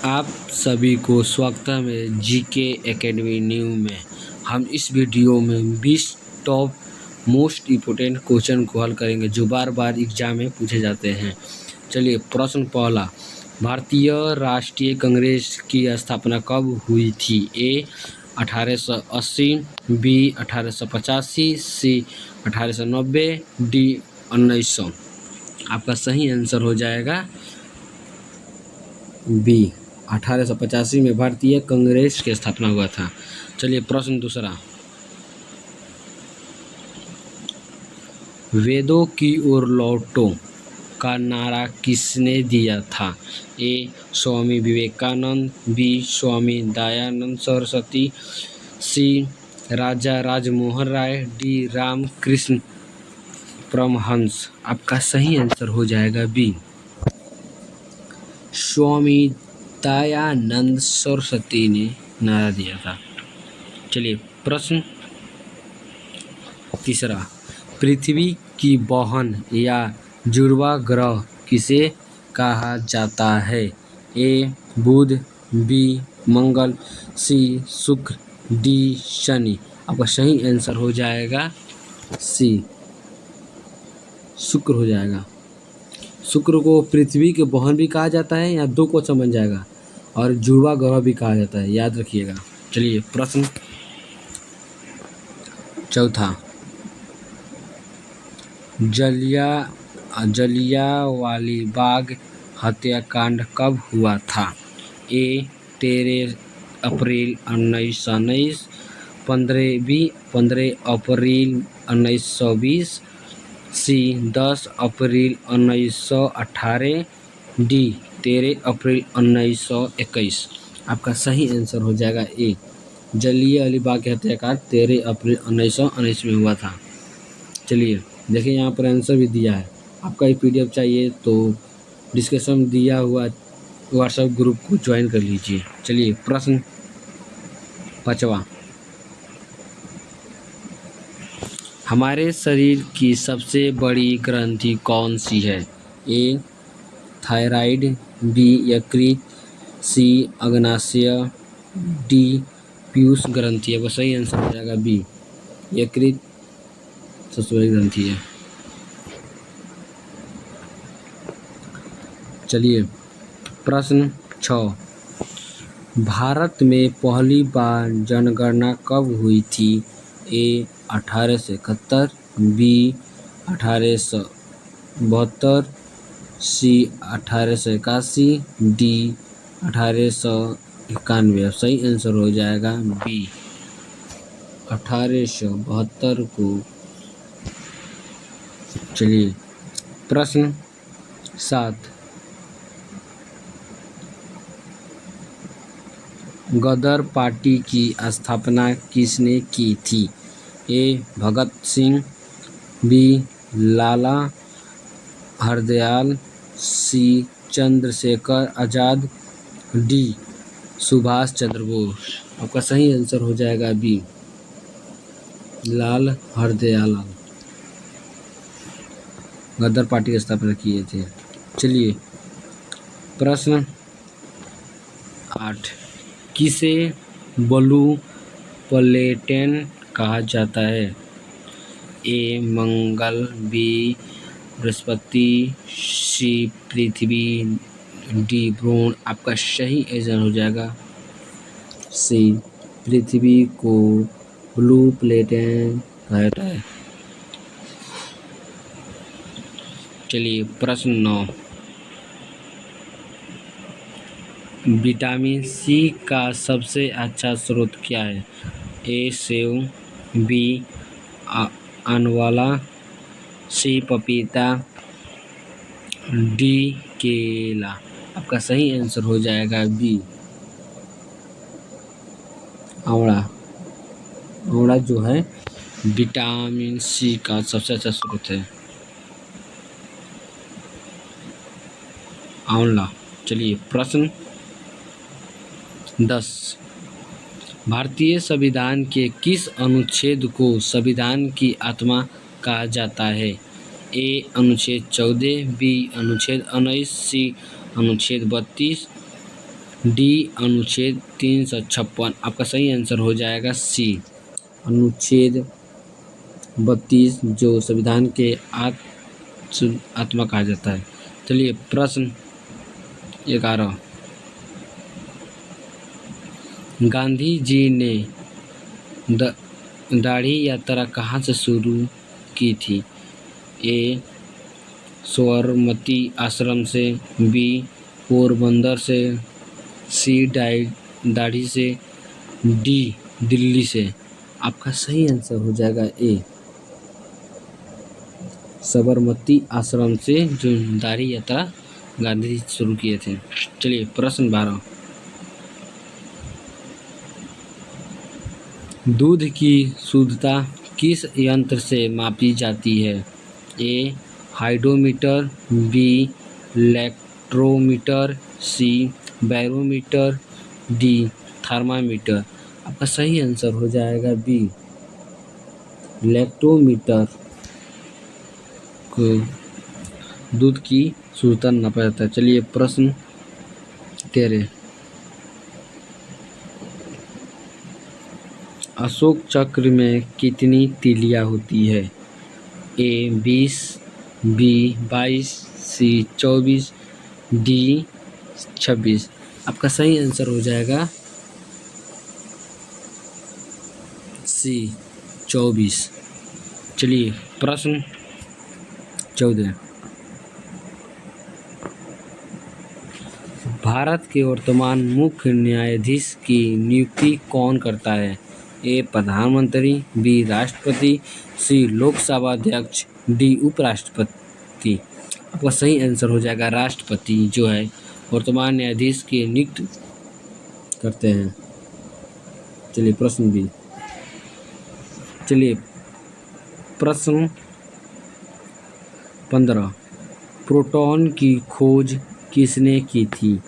आप सभी को स्वागत है जीके एकेडमी न्यू में। हम इस वीडियो में 20 टॉप मोस्ट इम्पोर्टेंट क्वेश्चन को हल करेंगे जो बार बार एग्जाम में पूछे जाते हैं। चलिए, प्रश्न पहला, भारतीय राष्ट्रीय कांग्रेस की स्थापना कब हुई थी? ए 1880, बी 1885, सी 1890, डी 1900। आपका सही आंसर हो जाएगा बी 1885 में भारतीय कांग्रेस की स्थापना हुआ था। चलिए, प्रश्न दूसरा, वेदों की ओर लौटो का नारा किसने दिया था? ए स्वामी विवेकानंद, बी स्वामी दयानंद सरस्वती, सी राजा राजमोहन राय, डी रामकृष्ण परमहंस। आपका सही आंसर हो जाएगा बी स्वामी दयानंद सरस्वती ने नारा दिया था। चलिए, प्रश्न तीसरा, पृथ्वी की बहन या जुड़वा ग्रह किसे कहा जाता है? ए बुध, बी मंगल, सी शुक्र, डी शनि। आपका सही आंसर हो जाएगा सी शुक्र हो जाएगा। शुक्र को पृथ्वी के बहन भी कहा जाता है, या दो क्वेश्चन बन जाएगा, और जुड़वा ग्रह भी कहा जाता है, याद रखिएगा। चलिए, प्रश्न चौथा, जलियांवाला बाग हत्याकांड कब हुआ था? ए 13 अप्रैल 1919, 15 अप्रैल 1920, सी 10 अप्रैल 1918, डी 13 अप्रैल 1921। आपका सही आंसर हो जाएगा ए जलियांवाला बाग के हत्याकांड 13 अप्रैल 1919 में हुआ था। चलिए, देखिए यहाँ पर आंसर भी दिया है। आपका ये PDF चाहिए तो डिस्क्रिप्शन में दिया हुआ व्हाट्सएप ग्रुप को ज्वाइन कर लीजिए। चलिए, प्रश्न पाँचवा, हमारे शरीर की सबसे बड़ी ग्रंथि कौन सी है? ए थायराइड, बी यकृत, सी अग्नाशय, डी पीयूष ग्रंथि। अब सही आंसर हो जाएगा बी यकृत सबसे बड़ी ग्रंथि है। चलिए, प्रश्न 6, भारत में पहली बार जनगणना कब हुई थी? ए 1871, बी 1872, सी 1881, डी 1891। सही आंसर हो जाएगा बी 1872 को। चलिए, प्रश्न 7, गदर पार्टी की स्थापना किसने की थी? ए भगत सिंह, बी लाला हरदयाल, सी चंद्रशेखर आज़ाद, डी सुभाष चंद्र बोस। आपका सही आंसर हो जाएगा बी लाल हरदयाल गदर पार्टी की स्थापना किए थे। चलिए, प्रश्न 8, किसे ब्लू प्लेनेट कहा जाता है? ए मंगल, बी बृहस्पति, सी पृथ्वी, डी वरुण। आपका सही आंसर हो जाएगा सी पृथ्वी को ब्लू प्लेनेट कहा जाता है। चलिए, प्रश्न 9, विटामिन सी का सबसे अच्छा स्रोत क्या है? ए सेब, बी आंवला, सी पपीता, डी केला। आपका सही आंसर हो जाएगा बी आंवला। आंवला जो है विटामिन सी का सबसे अच्छा स्रोत है, आंवला। चलिए, प्रश्न 10, भारतीय संविधान के किस अनुच्छेद को संविधान की आत्मा कहा जाता है? ए अनुच्छेद 14, बी अनुच्छेद 19, सी अनुच्छेद 32, डी अनुच्छेद 356। आपका सही आंसर हो जाएगा सी, अनुच्छेद 32, जो संविधान के आत्मा कहा जाता है। चलिए प्रश्न 11, गांधी जी ने दाढ़ी यात्रा कहाँ से शुरू की थी? ए साबरमती आश्रम से, बी पोरबंदर से, सी दाढ़ी से, डी दिल्ली से। आपका सही आंसर हो जाएगा ए, साबरमती आश्रम से जो दाढ़ी यात्रा गांधी जी शुरू किए थे। चलिए प्रश्न 12, दूध की शुद्धता किस यंत्र से मापी जाती है? A hydrometer, B electrometer, C barometer, D thermometer. आपका सही आंसर हो जाएगा बी, इलेक्ट्रोमीटर को दूध की शुद्धता नापा जाता है। चलिए प्रश्न 13, अशोक चक्र में कितनी तीलियां होती है? ए 20, बी 22, सी 24, डी 26। आपका सही आंसर हो जाएगा सी 24। चलिए प्रश्न 14, भारत के वर्तमान मुख्य न्यायाधीश की नियुक्ति कौन करता है? ए प्रधानमंत्री, बी राष्ट्रपति, सी लोकसभा अध्यक्ष, डी उपराष्ट्रपति। आपका सही आंसर हो जाएगा राष्ट्रपति, जो है वर्तमान न्यायाधीश की नियुक्त करते हैं। चलिए प्रश्न बी, चलिए प्रश्न 15, प्रोटॉन की खोज किसने की थी?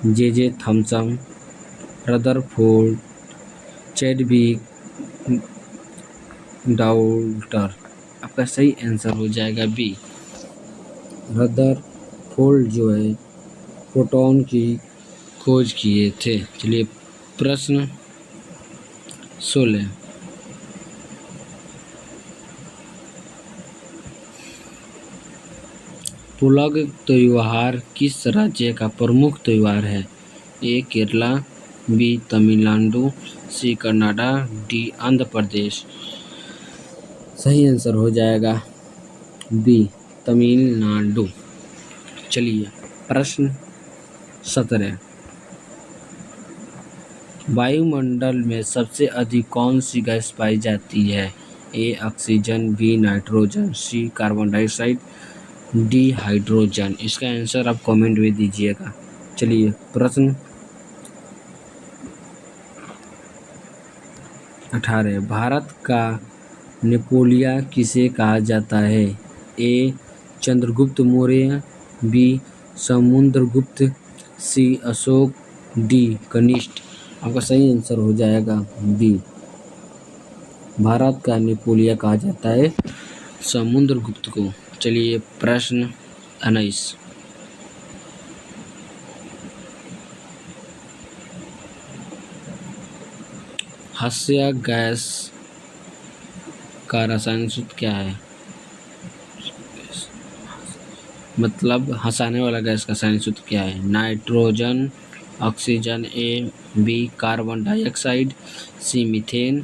J Thomson, Rutherford, Chadwick, Dalton. आपका सही आंसर हो जाएगा बी, रदरफोर्ड जो है प्रोटॉन की खोज किए थे। चलिए प्रश्न 16, पुलग त्योहार किस राज्य का प्रमुख त्योहार है? ए केरला, बी तमिलनाडु, सी कर्नाटक, डी आंध्र प्रदेश। सही आंसर हो जाएगा बी, तमिलनाडु। चलिए प्रश्न 17, वायुमंडल में सबसे अधिक कौन सी गैस पाई जाती है? A oxygen, B nitrogen, C carbon dioxide, D hydrogen. इसका आंसर आप कमेंट में दीजिएगा। चलिए प्रश्न 18, भारत का नेपोलियन किसे कहा जाता है? ए चंद्रगुप्त मौर्य, बी समुद्रगुप्त, सी अशोक, डी कनिष्क। आपका सही आंसर हो जाएगा बी, भारत का नेपोलियन कहा जाता है समुद्रगुप्त को। चलिए प्रश्न 19, हास्य गैस का रासायनिक सूत्र क्या है? मतलब हंसाने वाला गैस का रासायनिक सूत्र क्या है? Nitrogen, oxygen, A B carbon dioxide, C methane,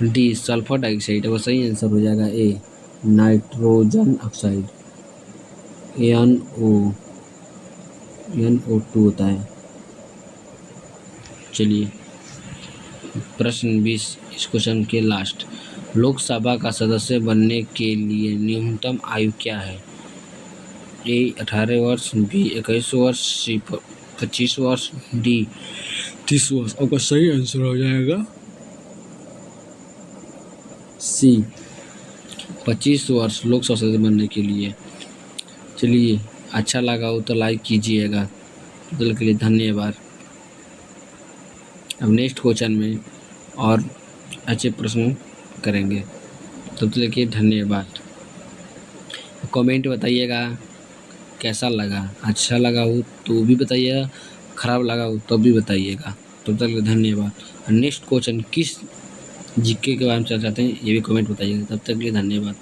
D sulphur dioxide. वो सही आंसर हो जाएगा ए, नाइट्रोजन ऑक्साइड, NO2 होता है। चलिए प्रश्न 20, इस क्वेश्चन के लास्ट, लोकसभा का सदस्य बनने के लिए न्यूनतम आयु क्या है? ए 18 वर्ष, बी 21 वर्ष, सी 25 वर्ष, डी 30 वर्ष। आपका सही आंसर हो जाएगा सी, 25 वर्ष लोकसभा सदस्य बनने के लिए। चलिए अच्छा लगा हो तो लाइक कीजिएगा। तब के लिए धन्यवाद। अब नेक्स्ट क्वेश्चन में और अच्छे प्रश्न करेंगे। तब तक के धन्यवाद। कमेंट बताइएगा कैसा लगा, अच्छा लगा हो तो भी बताइएगा, ख़राब लगा हो तब भी बताइएगा। तब तक के लिए धन्यवाद। नेक्स्ट क्वेश्चन किस जीके के बारे में चर्चा चाहते हैं ये भी कमेंट बताइएगा। तब तक के लिए धन्यवाद।